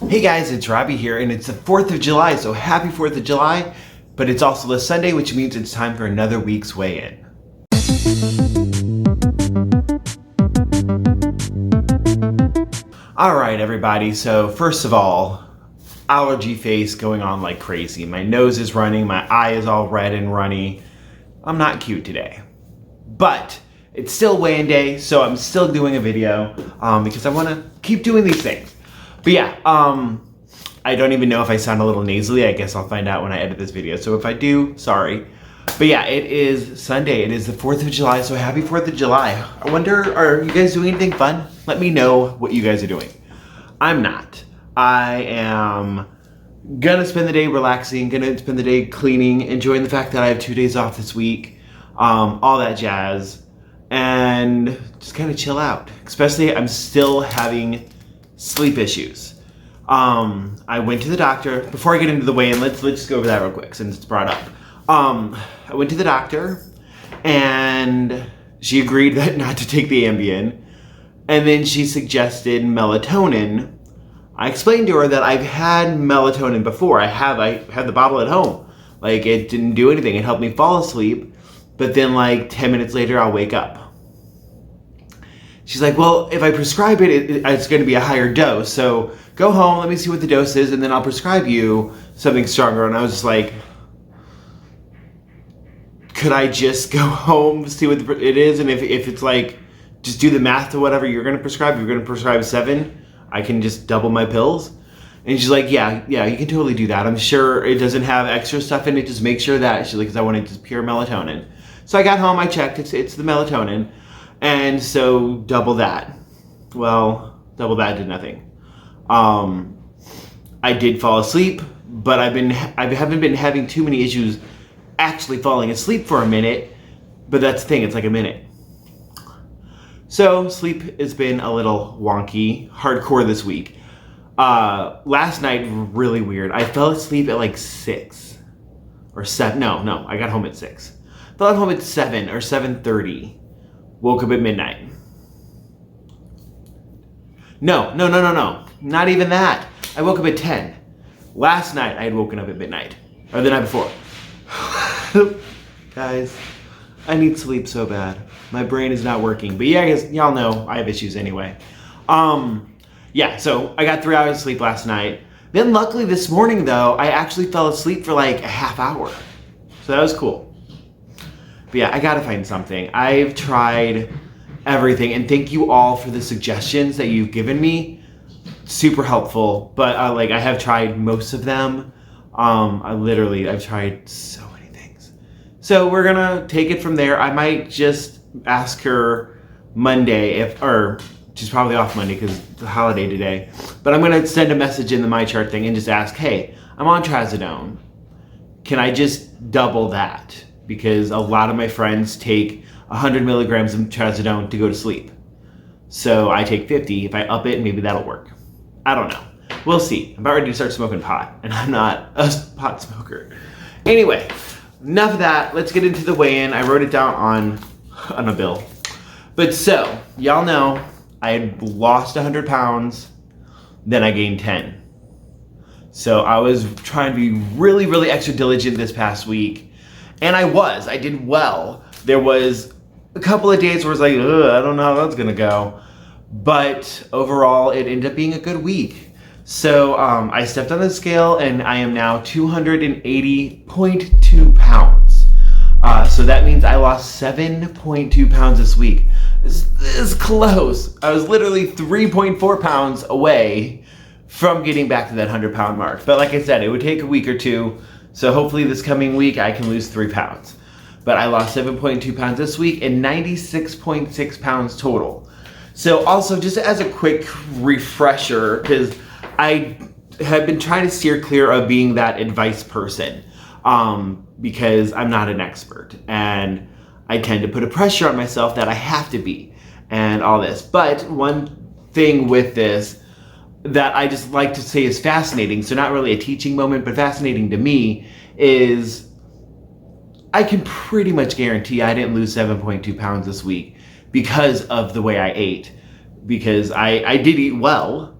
Hey guys, it's Robbie here, and it's the 4th of July, so happy 4th of July, but it's also this Sunday, which means it's time for another week's weigh-in. Alright everybody, so first of all, allergy face going on like crazy. My nose is running, my eye is all red and runny. I'm not cute today. But it's still weigh-in day, so I'm still doing a video because I want to keep doing these things. But yeah, I don't even know if I sound a little nasally. I guess I'll find out when I edit this video. So if I do, sorry. But yeah, it is Sunday. It is the 4th of July, so happy 4th of July. I wonder, are you guys doing anything fun? Let me know what you guys are doing. I'm not. I am gonna spend the day relaxing, gonna spend the day cleaning, enjoying the fact that I have 2 days off this week, all that jazz, and just kind of chill out. Especially, I'm still having sleep issues. I went to the doctor. Before I get into the weigh-in, let's just go over that real quick since it's brought up. I went to the doctor and she agreed that not to take the Ambien, and then she suggested melatonin. I explained to her that I've had melatonin before. I had the bottle at home. Like, it didn't do anything. It helped me fall asleep, but then like 10 minutes later I'll wake up. She's like, well, if I prescribe it, it's going to be a higher dose. So go home, let me see what the dose is, and then I'll prescribe you something stronger. And I was just like, could I just go home, see what it is? And if it's like, just do the math to whatever you're going to prescribe. You're going to prescribe 7. I can just double my pills. And she's like, yeah, you can totally do that. I'm sure it doesn't have extra stuff in it. Just make sure that. She's like, because I wanted just pure melatonin. So I got home, I checked. It's the melatonin. And so double that. Well, double that did nothing. I did fall asleep, but I haven't been having too many issues actually falling asleep for a minute. But that's the thing, it's like a minute. So sleep has been a little wonky, hardcore this week. Last night, really weird. I fell asleep at like 6 or 7. No, I got home at 6. Fell at home at 7 or 7:30. Woke up at midnight. No. Not even that. I woke up at 10. Last night, I had woken up at midnight. Or the night before. Guys, I need sleep so bad. My brain is not working. But yeah, I guess y'all know I have issues anyway. Yeah, so I got 3 hours of sleep last night. Then luckily this morning, though, I actually fell asleep for like a half hour. So that was cool. But yeah, I gotta find something. I've tried everything, and thank you all for the suggestions that you've given me. Super helpful, but I have tried most of them. I've tried so many things. So we're gonna take it from there. I might just ask her Monday or she's probably off Monday because it's a holiday today. But I'm gonna send a message in the MyChart thing and just ask, hey, I'm on trazodone. Can I just double that? Because a lot of my friends take 100 milligrams of trazodone to go to sleep. So I take 50. If I up it, maybe that'll work. I don't know. We'll see. I'm about ready to start smoking pot, and I'm not a pot smoker. Anyway, enough of that. Let's get into the weigh-in. I wrote it down on a bill. But so, y'all know I had lost 100 pounds, then I gained 10. So I was trying to be really, really extra diligent this past week. And I did well. There was a couple of days where I was like, I don't know how that's gonna go. But overall, it ended up being a good week. So I stepped on the scale and I am now 280.2 pounds. So that means I lost 7.2 pounds this week. This is close. I was literally 3.4 pounds away from getting back to that 100-pound mark. But like I said, it would take a week or two. So hopefully this coming week I can lose 3 pounds. But I lost 7.2 pounds this week and 96.6 pounds total. So also, just as a quick refresher, because I have been trying to steer clear of being that advice person, because I'm not an expert. And I tend to put a pressure on myself that I have to be and all this. But one thing with this that I just like to say is fascinating, so not really a teaching moment, but fascinating to me, is I can pretty much guarantee I didn't lose 7.2 pounds this week because of the way I ate. Because I did eat well,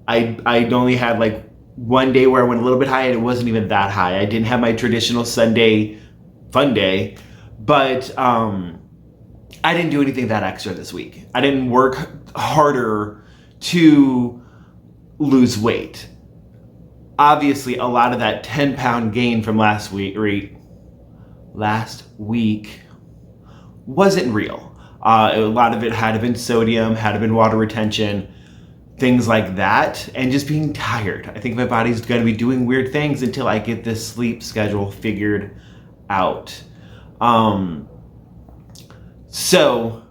I only had like one day where I went a little bit high and it wasn't even that high. I didn't have my traditional Sunday fun day, but I didn't do anything that extra this week. I didn't work harder to lose weight. Obviously, a lot of that 10-pound gain from last week wasn't real. A lot of it had to been sodium, had to been water retention, things like that, and just being tired. I think my body's going to be doing weird things until I get this sleep schedule figured out. So,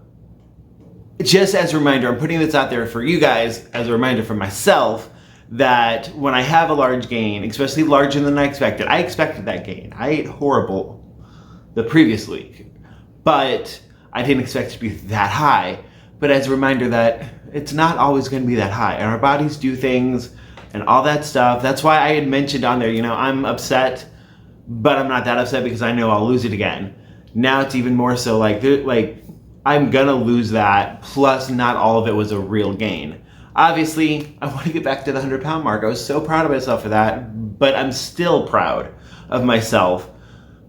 just as a reminder, I'm putting this out there for you guys as a reminder for myself that when I have a large gain, especially larger than I expected that gain. I ate horrible the previous week, but I didn't expect it to be that high. But as a reminder that it's not always going to be that high, and our bodies do things and all that stuff. That's why I had mentioned on there, I'm upset, but I'm not that upset because I know I'll lose it again. Now it's even more so like I'm gonna lose that, plus not all of it was a real gain. Obviously, I want to get back to the 100-pound mark. I was so proud of myself for that, but I'm still proud of myself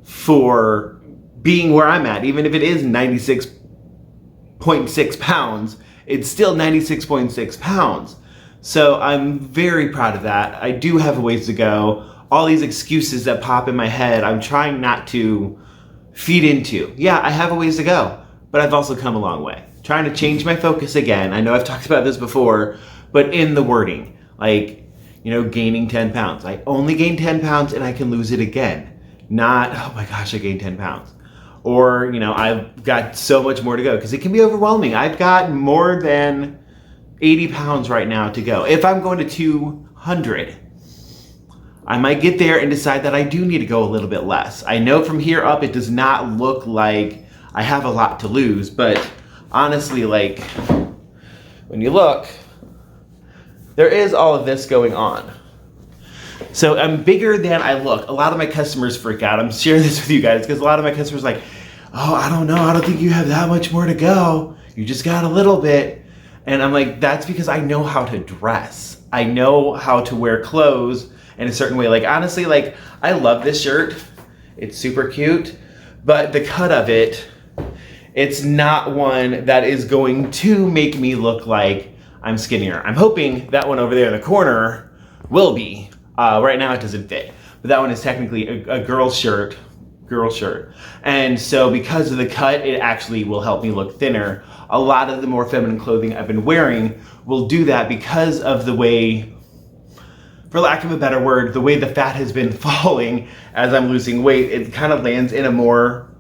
for being where I'm at. Even if it is 96.6 pounds, it's still 96.6 pounds. So I'm very proud of that. I do have a ways to go. All these excuses that pop in my head, I'm trying not to feed into. Yeah, I have a ways to go, but I've also come a long way. Trying to change my focus again. I know I've talked about this before, but in the wording, gaining 10 pounds. I only gained 10 pounds and I can lose it again. Not, oh my gosh, I gained 10 pounds. Or, I've got so much more to go, because it can be overwhelming. I've got more than 80 pounds right now to go. If I'm going to 200, I might get there and decide that I do need to go a little bit less. I know from here up it does not look like I have a lot to lose, but honestly, when you look, there is all of this going on. So I'm bigger than I look. A lot of my customers freak out. I'm sharing this with you guys because a lot of my customers are like, oh, I don't know. I don't think you have that much more to go. You just got a little bit. And I'm like, that's because I know how to dress. I know how to wear clothes in a certain way. Honestly, I love this shirt. It's super cute, but the cut of it, it's not one that is going to make me look like I'm skinnier. I'm hoping that one over there in the corner will be. Right now it doesn't fit, but that one is technically a girl's shirt. And so because of the cut, it actually will help me look thinner. A lot of the more feminine clothing I've been wearing will do that because of the way, for lack of a better word, the way the fat has been falling as I'm losing weight. It kind of lands in a more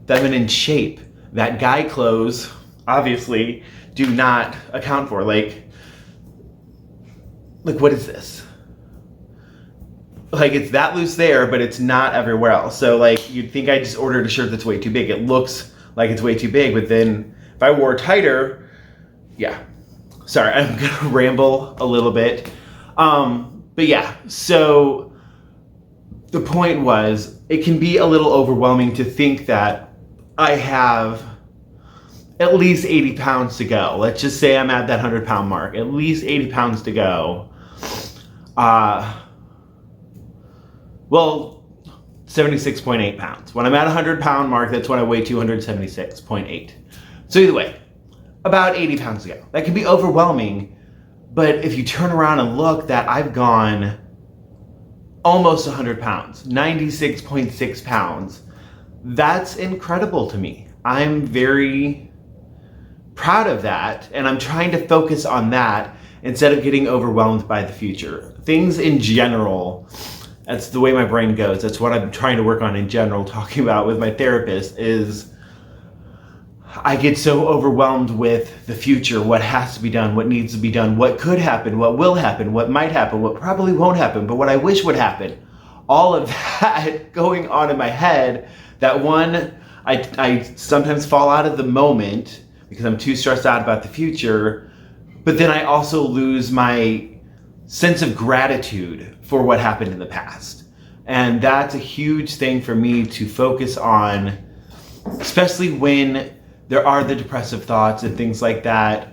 feminine shape that guy clothes obviously do not account for. Like what is this? It's that loose there, but it's not everywhere else. So you'd think I just ordered a shirt that's way too big. It looks like it's way too big, but then if I wore tighter, yeah. Sorry, I'm gonna ramble a little bit. But yeah, so the point was, it can be a little overwhelming to think that I have at least 80 pounds to go. Let's just say I'm at that 100-pound mark, at least 80 pounds to go. 76.8 pounds. When I'm at 100-pound mark, that's when I weigh 276.8. So either way, about 80 pounds to go. That can be overwhelming, but if you turn around and look, that I've gone almost 100 pounds, 96.6 pounds. That's incredible to me. I'm very proud of that, and I'm trying to focus on that instead of getting overwhelmed by the future. Things in general, that's the way my brain goes. That's what I'm trying to work on in general, talking about with my therapist, is I get so overwhelmed with the future, what has to be done, what needs to be done, what could happen, what will happen, what might happen, what probably won't happen, but what I wish would happen. All of that going on in my head, that one, I sometimes fall out of the moment because I'm too stressed out about the future, but then I also lose my sense of gratitude for what happened in the past. And that's a huge thing for me to focus on, especially when there are the depressive thoughts and things like that.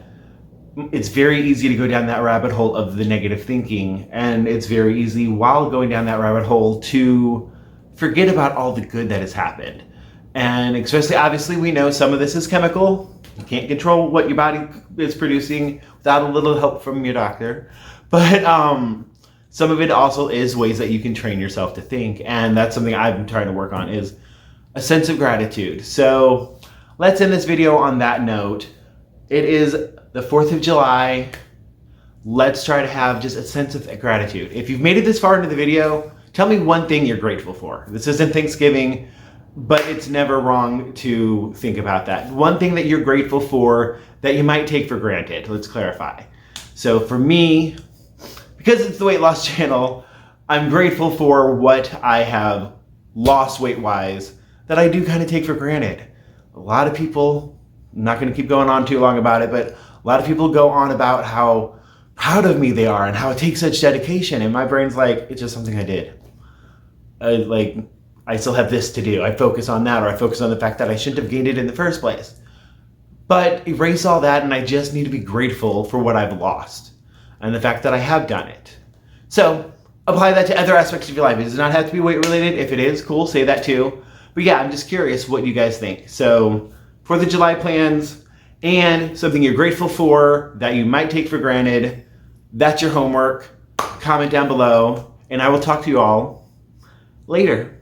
it's very easy to go down that rabbit hole of the negative thinking, and it's very easy while going down that rabbit hole to forget about all the good that has happened. And especially, obviously, we know some of this is chemical. You can't control what your body is producing without a little help from your doctor. But some of it also is ways that you can train yourself to think, and that's something I've been trying to work on, is a sense of gratitude. So let's end this video on that note. It is the 4th of July. Let's try to have just a sense of gratitude. If you've made it this far into the video, tell me one thing you're grateful for. This isn't Thanksgiving, but it's never wrong to think about that. One thing that you're grateful for that you might take for granted. Let's clarify. So for me, because it's the weight loss channel, I'm grateful for what I have lost weight-wise that I do kind of take for granted. A lot of people, I'm not going to keep going on too long about it, but a lot of people go on about how proud of me they are and how it takes such dedication, and my brain's like, it's just something I did. I still have this to do. I focus on that, or I focus on the fact that I shouldn't have gained it in the first place. But erase all that, and I just need to be grateful for what I've lost and the fact that I have done it. So apply that to other aspects of your life. It does not have to be weight related. If it is, cool, say that too. But yeah, I'm just curious what you guys think. So 4th of July plans and something you're grateful for that you might take for granted, that's your homework. Comment down below, and I will talk to you all later.